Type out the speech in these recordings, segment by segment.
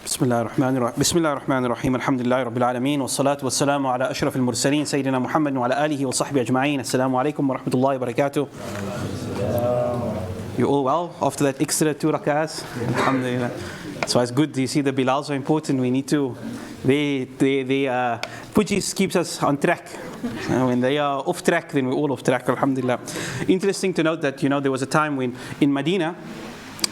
بسم الله الرحمن الرحيم الحمد لله رب العالمين والصلاة والسلام على أشرف المرسلين سيدنا محمد وعلى آله وصحبه أجمعين. السلام عليكم ورحمة الله وبركاته. You all well after that extra 2 rak'ahs? Alhamdulillah. So it's good. You see, the Bilals are important. We need to. Pujis keeps us on track. When they are off track, then we're all off track. Alhamdulillah. Interesting to note that there was a time when in Medina,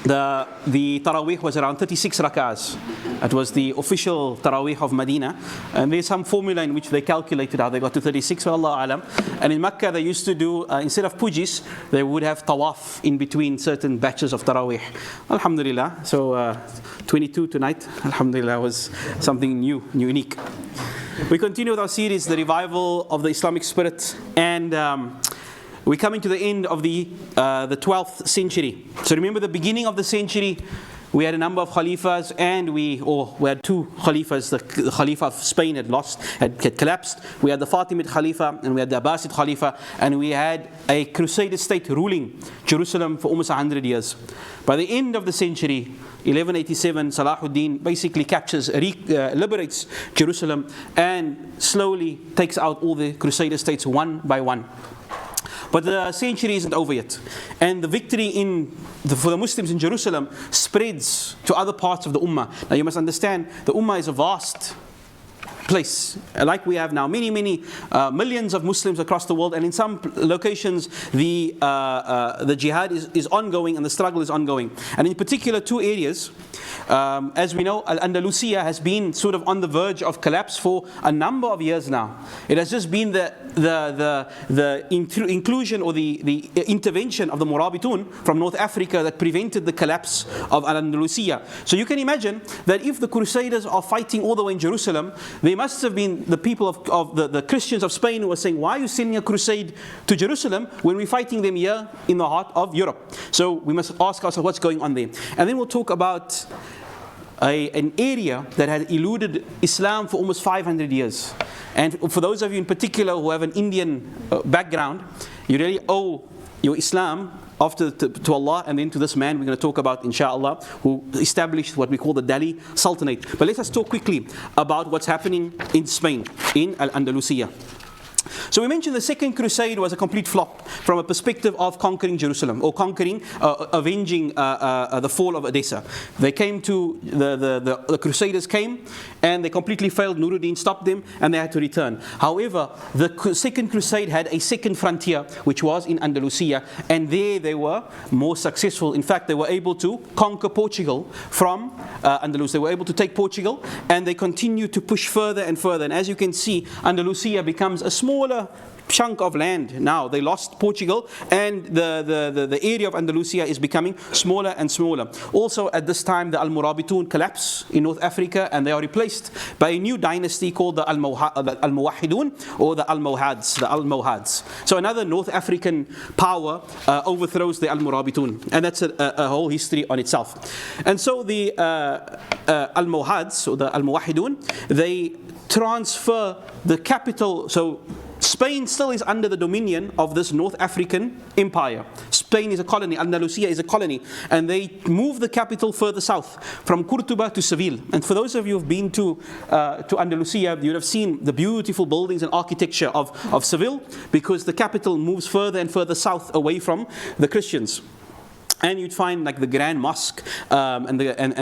the Taraweeg was around 36 rak'ahs. It was the official Taraweeg of Medina. And there's some formula in which they calculated how they got to 36, Allah alam. And in Mecca, they used to do, instead of pujis, they would have tawaf in between certain batches of Taraweeg. Alhamdulillah. So 22 tonight, Alhamdulillah, was something new, unique. We continue with our series, The Revival of the Islamic Spirit. And we're coming to the end of the 12th century. So remember the beginning of the century, we had a number of khalifas, and we had 2 khalifas. The Khalifa of Spain had collapsed. We had the Fatimid Khalifa, and we had the Abbasid Khalifa, and we had a Crusader state ruling Jerusalem for almost 100 years. By the end of the century, 1187, Salahuddin basically liberates Jerusalem and slowly takes out all the Crusader states one by one. But the century isn't over yet. And the victory for the Muslims in Jerusalem spreads to other parts of the Ummah. Now you must understand, the Ummah is a vast place, like we have now, many millions of Muslims across the world, and in some locations the jihad is ongoing and the struggle is ongoing. And in particular 2 areas, as we know, Andalusia has been sort of on the verge of collapse for a number of years now. It has just been the inclusion or the intervention of the Murabitun from North Africa that prevented the collapse of Andalusia. So you can imagine that if the Crusaders are fighting all the way in Jerusalem, they must have been the people of the Christians of Spain who were saying, why are you sending a crusade to Jerusalem when we're fighting them here in the heart of Europe? So we must ask ourselves what's going on there. And then we'll talk about an area that had eluded Islam for almost 500 years. And for those of you in particular who have an Indian background, you really owe your Islam after to Allah and then to this man we're going to talk about, inshallah, who established what we call the Delhi Sultanate. But let us talk quickly about what's happening in Spain, in Al-Andalusia. So we mentioned the Second Crusade was a complete flop from a perspective of conquering Jerusalem, or avenging the fall of Edessa. They came to, the Crusaders came and they completely failed. Nuruddin stopped them and they had to return. However, the Second Crusade had a second frontier, which was in Andalusia, and there they were more successful. In fact, they were able to conquer Portugal from Andalus. They were able to take Portugal, and they continued to push further and further. And as you can see, Andalusia becomes a smaller chunk of land now. They lost Portugal, and the area of Andalusia is becoming smaller and smaller. Also at this time, the Al-Murabitun collapse in North Africa, and they are replaced by a new dynasty called the Al-Muwahhidun, or the Almohads. So another North African power overthrows the Al-Murabitun, and that's a whole history on itself. And so the Almohads, or the Al-Muwahhidun, they transfer the capital. So Spain still is under the dominion of this North African empire. Spain is a colony, Andalusia is a colony, and they move the capital further south, from Córdoba to Seville. And for those of you who've been to Andalusia, you would have seen the beautiful buildings and architecture of Seville, because the capital moves further and further south away from the Christians. And you'd find like the Grand Mosque and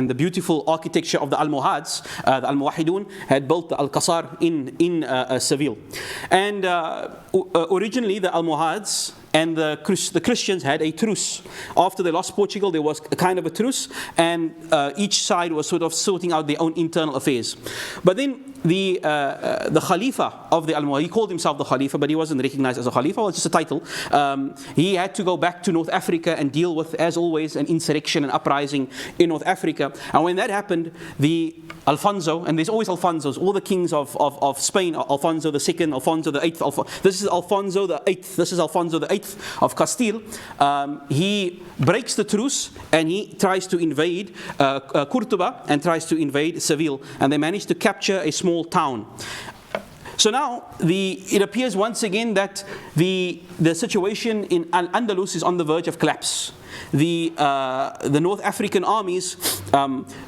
the beautiful architecture of the Almohads. The Al-Muwahhidun had built the Al-Qasar in Seville. And originally the Almohads and the Christians had a truce. After they lost Portugal, there was a kind of a truce, and each side was sort of sorting out their own internal affairs. But then the Khalifa of the Almohad, he called himself the Khalifa, but he wasn't recognized as a Khalifa, it was just a title. He had to go back to North Africa and deal with, as always, an insurrection and uprising in North Africa. And when that happened, the Alfonso, and there's always Alfonsos, all the kings of Spain, Alfonso II, Alfonso VIII, this is Alfonso VIII, this is Alfonso VIII of Castile. He breaks the truce and he tries to invade Córdoba and tries to invade Seville, and they manage to capture a small town. So now it appears once again that the situation in Al-Andalus is on the verge of collapse. The North African armies,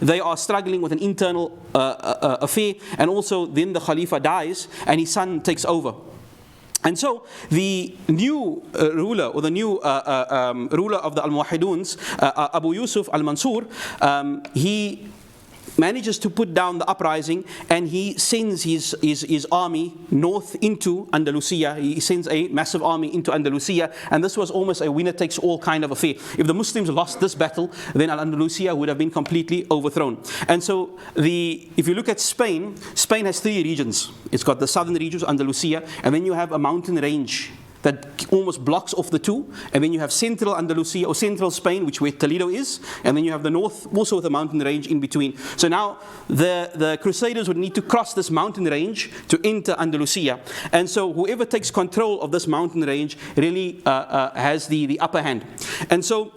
they are struggling with an internal affair, and also then the Khalifa dies and his son takes over. And so the new ruler, or the new ruler of the Al-Muwahhiduns, Abu Yusuf al-Mansur, he manages to put down the uprising, and he sends his army north into Andalusia. He sends a massive army into Andalusia, and this was almost a winner-takes-all kind of affair. If the Muslims lost this battle, then Al-Andalusia would have been completely overthrown. And so if you look at Spain, Spain has 3 regions. It's got the southern regions, Andalusia, and then you have a mountain range that almost blocks off the 2, and then you have central Andalusia, or central Spain, which where Toledo is, and then you have the north, also with a mountain range in between. So now the Crusaders would need to cross this mountain range to enter Andalusia, and so whoever takes control of this mountain range really has the upper hand. And so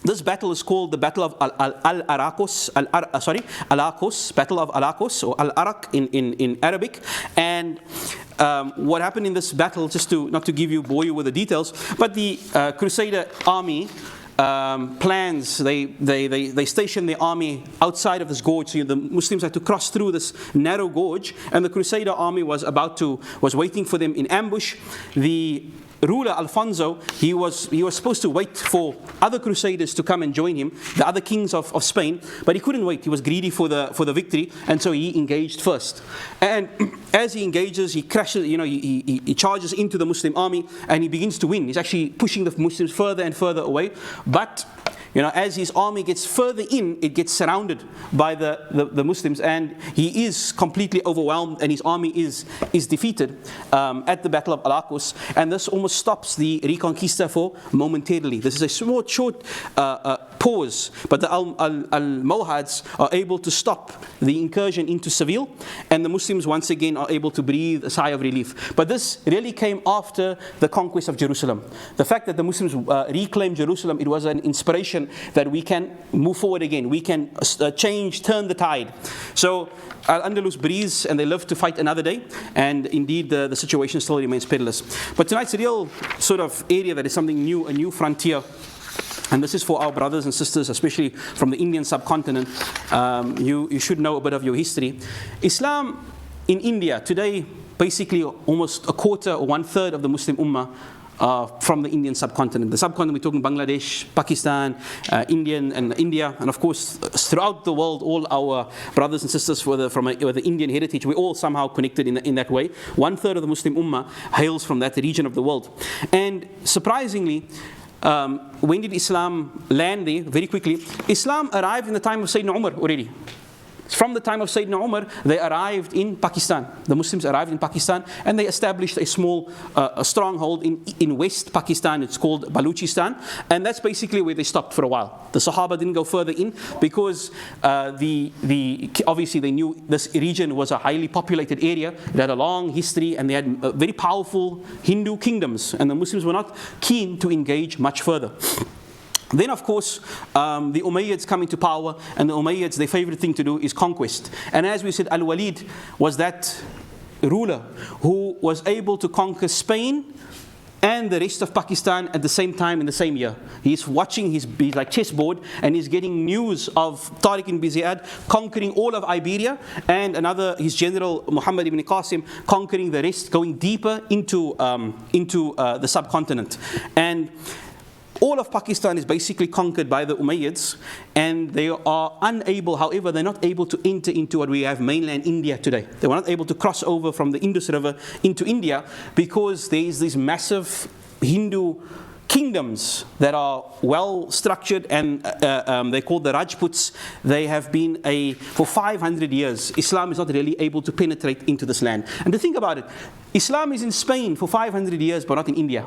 this battle is called the Battle of Al-Araqos, Battle of Al-Araqos, or Al-Araq in Arabic. And what happened in this battle, just not to bore you with the details, but the Crusader army plans, they stationed their army outside of this gorge. So the Muslims had to cross through this narrow gorge, and the Crusader army was waiting for them in ambush. The ruler Alfonso, he was supposed to wait for other crusaders to come and join him, the other kings of Spain, but he couldn't wait. He was greedy for the victory, and so he engaged first. And as he engages, he crashes, he charges into the Muslim army, and he begins to win. He's actually pushing the Muslims further and further away, but as his army gets further in, it gets surrounded by the Muslims, and he is completely overwhelmed, and his army is defeated at the Battle of Al-Araqos, and this almost stops the Reconquista for momentarily. This is a short pause, but the Al-Mawhads are able to stop the incursion into Seville, and the Muslims once again are able to breathe a sigh of relief. But this really came after the conquest of Jerusalem. The fact that the Muslims reclaimed Jerusalem, it was an inspiration that we can move forward again. We can turn the tide. So Al-Andalus breathes, and they live to fight another day, and indeed the situation still remains perilous. But tonight's a real sort of area that is something new, a new frontier. And this is for our brothers and sisters, especially from the Indian subcontinent. You should know a bit of your history. Islam in India today, basically almost a quarter or 1/3 of the Muslim Ummah from the Indian subcontinent. The subcontinent, we're talking Bangladesh, Pakistan, India, and of course throughout the world, all our brothers and sisters with the Indian heritage, we're all somehow connected in that way. 1/3 of the Muslim Ummah hails from that region of the world. And surprisingly, when did Islam land there? Very quickly. Islam arrived in the time of Sayyidina Umar already. From the time of Sayyidina Umar, they arrived in Pakistan. The Muslims arrived in Pakistan, and they established a small stronghold in West Pakistan. It's called Baluchistan, and that's basically where they stopped for a while. The Sahaba didn't go further in because obviously they knew this region was a highly populated area. It had a long history, and they had very powerful Hindu kingdoms, and the Muslims were not keen to engage much further. Then, of course, the Umayyads come into power, and the Umayyads, their favorite thing to do is conquest. And as we said, Al-Walid was that ruler who was able to conquer Spain and the rest of Pakistan at the same time in the same year. He's watching he's like chessboard, and he's getting news of Tariq ibn Ziyad conquering all of Iberia, and his general Muhammad ibn Qasim conquering the rest, going deeper into the subcontinent. And all of Pakistan is basically conquered by the Umayyads, and they are unable, however, they're not able to enter into what we have mainland India today. They were not able to cross over from the Indus River into India because there is these massive Hindu kingdoms that are well structured, and they're called the Rajputs. They have been for 500 years, Islam is not really able to penetrate into this land. And to think about it, Islam is in Spain for 500 years, but not in India.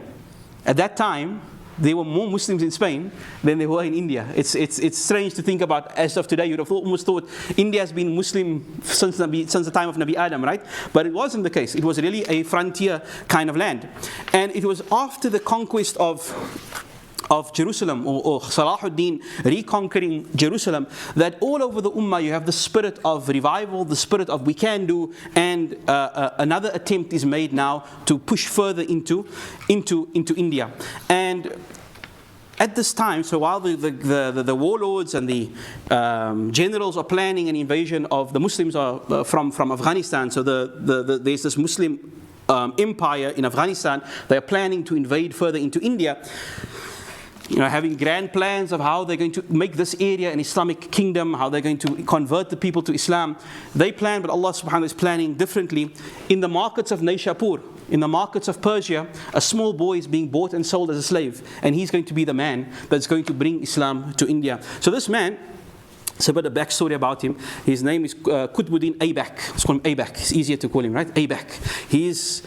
At that time, there were more Muslims in Spain than there were in India. It's strange to think about. As of today, you'd have almost thought India has been Muslim since the time of Nabi Adam, right? But it wasn't the case. It was really a frontier kind of land. And it was after the conquest of of Jerusalem, or Salahuddin reconquering Jerusalem, that all over the Ummah you have the spirit of revival, the spirit of we can do, and another attempt is made now to push further into India. And at this time, so while the warlords and the generals are planning an invasion of the Muslims from Afghanistan, so there's this Muslim empire in Afghanistan, they are planning to invade further into India, having grand plans of how they're going to make this area an Islamic kingdom, how they're going to convert the people to Islam. They plan, but Allah subhanahu wa ta'ala is planning differently. In the markets of Nishapur, in the markets of Persia, a small boy is being bought and sold as a slave, and he's going to be the man that's going to bring Islam to India. So this man, it's a bit of backstory about him. His name is Qutbuddin Aybak. Let's call him Aybak. It's easier to call him, right? Aybak. He's,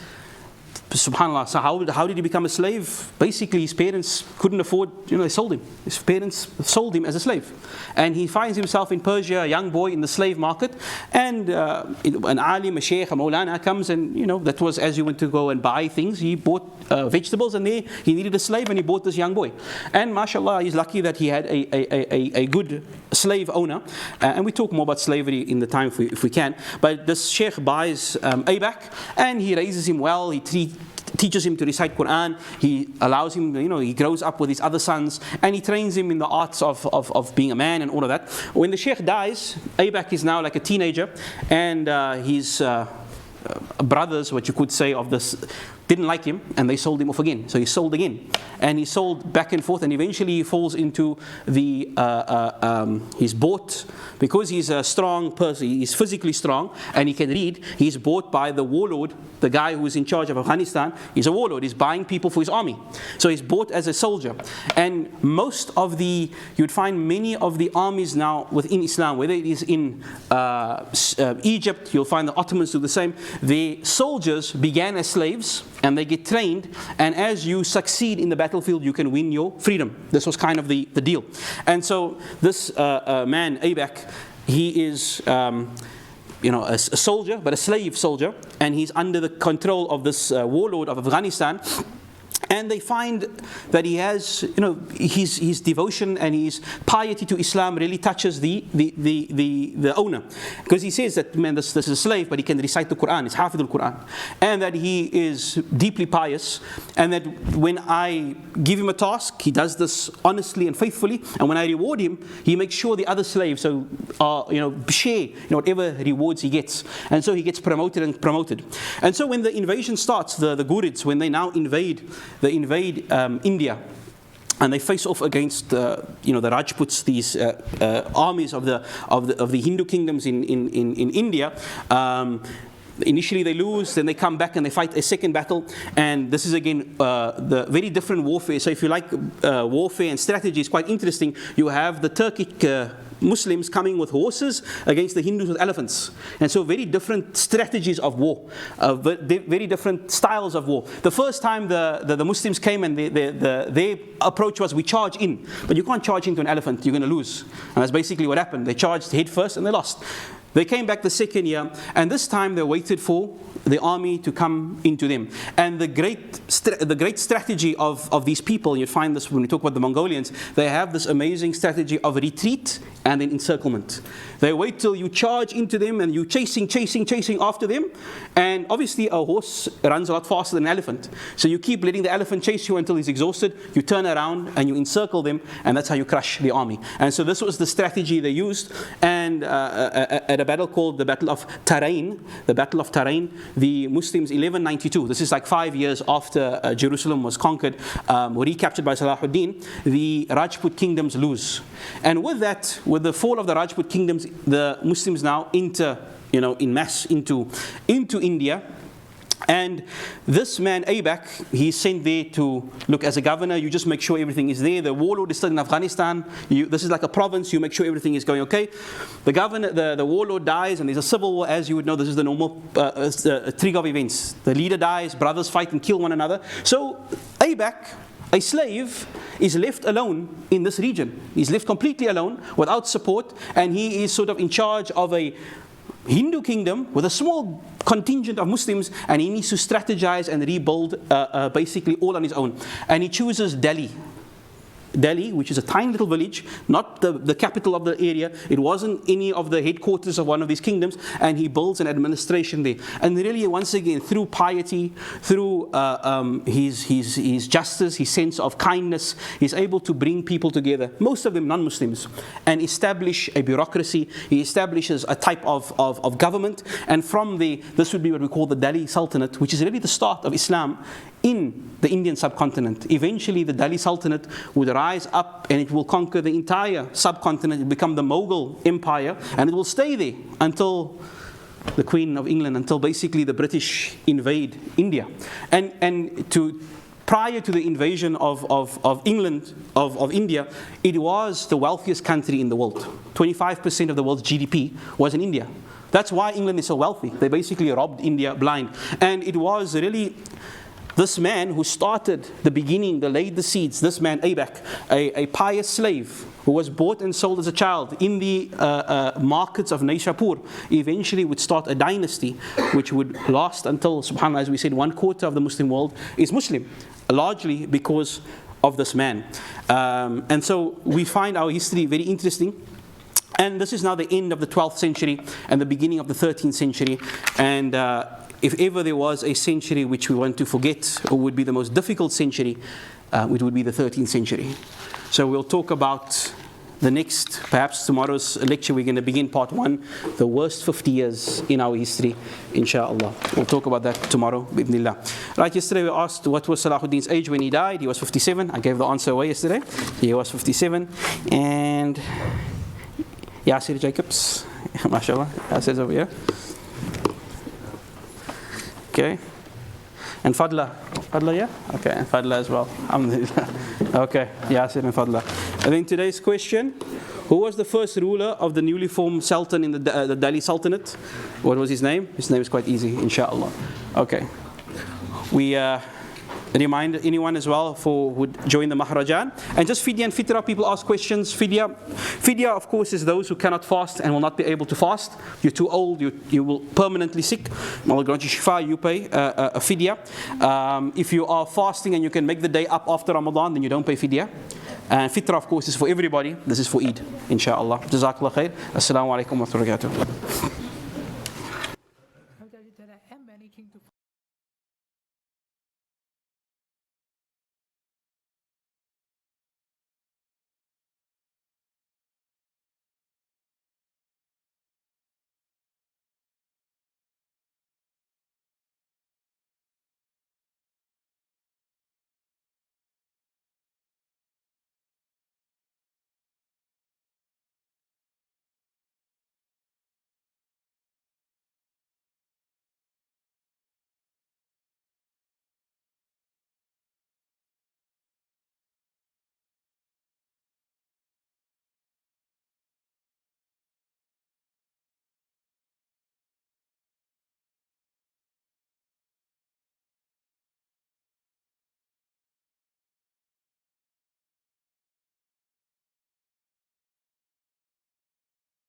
subhanAllah, so how did he become a slave? Basically, his parents couldn't afford, they sold him. His parents sold him as a slave. And he finds himself in Persia, a young boy in the slave market, and an alim, a sheikh, a maulana comes, and that was as you went to go and buy things. He bought vegetables, and there he needed a slave, and he bought this young boy. And mashallah, he's lucky that he had a good slave owner. And we talk more about slavery in the time if we can. But this sheikh buys Aybak, and he raises him well. He teaches him to recite Quran. He allows him, he grows up with his other sons, and he trains him in the arts of being a man and all of that. When the sheikh dies, Aybak is now like a teenager, and his brothers, what you could say, of this didn't like him, and they sold him off again. So he sold again, and he sold back and forth, and eventually he falls into he's bought, because he's a strong person, he's physically strong, and he can read. He's bought by the warlord, the guy who is in charge of Afghanistan. He's a warlord. He's buying people for his army. So he's bought as a soldier. And you'd find many of the armies now within Islam, whether it is in Egypt, you'll find the Ottomans do the same. The soldiers began as slaves, and they get trained, and as you succeed in the battlefield, you can win your freedom. This was kind of the deal. And so this man, Aybak, he is a soldier, but a slave soldier, and he's under the control of this warlord of Afghanistan. And they find that he has, his devotion and his piety to Islam really touches the owner, because he says that, man, this is a slave, but he can recite the Quran. He's Hafidh al-Quran, and that he is deeply pious, and that when I give him a task, he does this honestly and faithfully, and when I reward him, he makes sure the other slaves share whatever rewards he gets, and so he gets promoted. And so when the invasion starts, the Ghurids, when they now invade India, and they face off against the Rajputs, these armies of the Hindu kingdoms in India. Initially they lose, then they come back and they fight a second battle, and this is again the very different warfare. So if you like warfare and strategy, it's quite interesting. You have the Turkic Muslims coming with horses against the Hindus with elephants, and so very different strategies of war, very different styles of war. The first time the Muslims came, and their approach was, we charge in, but you can't charge into an elephant, you're going to lose. And that's basically what happened. They charged head first and they lost. They came back the second year, and this time they waited for the army to come into them. And the great strategy of these people, you find this when we talk about the Mongolians, they have this amazing strategy of retreat and then encirclement. They wait till you charge into them, and you chasing after them. And obviously a horse runs a lot faster than an elephant. So you keep letting the elephant chase you until he's exhausted. You turn around and you encircle them, and that's how you crush the army. And so this was the strategy they used. And at a battle called the Battle of Taraweeg, the Muslims, 1192, this is like 5 years after Jerusalem was conquered, were recaptured by Salahuddin, the Rajput kingdoms lose. And with that, with the fall of the Rajput kingdoms, the Muslims now enter, in mass into India. And this man, Aybak, he's sent there to look as a governor. You just make sure everything is there. The warlord is still in Afghanistan. This is like a province. You make sure everything is going okay. The governor, the warlord dies, and there's a civil war. As you would know, this is the normal trig of events. The leader dies, brothers fight and kill one another. So Aybak, a slave, is left alone in this region. He's left completely alone, without support, and he is sort of in charge of a Hindu kingdom with a small contingent of Muslims, and he needs to strategize and rebuild basically all on his own. And he chooses Delhi. Delhi, which is a tiny little village, not the capital of the area. It wasn't any of the headquarters of one of these kingdoms, and he builds an administration there. And really, once again, through piety, through his justice, his sense of kindness, he's able to bring people together, most of them non-Muslims, and establish a bureaucracy. He establishes a type of government, and from this would be what we call the Delhi Sultanate, which is really the start of Islam in the Indian subcontinent. Eventually, the Delhi Sultanate would rise up and it will conquer the entire subcontinent. It will become the Mughal Empire, and it will stay there until the Queen of England, until basically the British invade India. And prior to the invasion of England, of India, it was the wealthiest country in the world. 25% of the world's GDP was in India. That's why England is so wealthy. They basically robbed India blind. And it was really this man who started the beginning, that laid the seeds, this man, Aibak, a pious slave who was bought and sold as a child in the markets of Naishapur, eventually would start a dynasty which would last until, subhanAllah, as we said, 1/4 of the Muslim world is Muslim, largely because of this man. And so we find our history very interesting. And this is now the end of the 12th century and the beginning of the 13th century. And if ever there was a century which we want to forget, or would be the most difficult century, it would be the 13th century. So we'll talk about the next, perhaps tomorrow's lecture, we're going to begin part 1, the worst 50 years in our history, inshallah. We'll talk about that tomorrow, bi'idhnillah. Right, yesterday we asked what was Salahuddin's age when he died. He was 57. I gave the answer away yesterday. He was 57. And Yasir Jacobs, mashallah, Yasir's over here. Okay. And Fadla, yeah? Okay, and Fadla as well. Alhamdulillah. Okay, Yasir and Fadla. And then today's question, who was the first ruler of the newly formed Sultan in the Delhi Sultanate? What was his name? His name is quite easy, inshallah. Okay. We remind anyone as well who would join the Mahrajan. And just fidya and fitra, people ask questions. Fidya, of course, is those who cannot fast and will not be able to fast. You're too old, you will permanently sick. Allah grant you shifa, you pay a fidya. If you are fasting and you can make the day up after Ramadan, then you don't pay fidya. And fitra, of course, is for everybody. This is for Eid, inshallah. Jazakallah khair. Assalamu alaikum wa rahmatullahi wa barakatuh.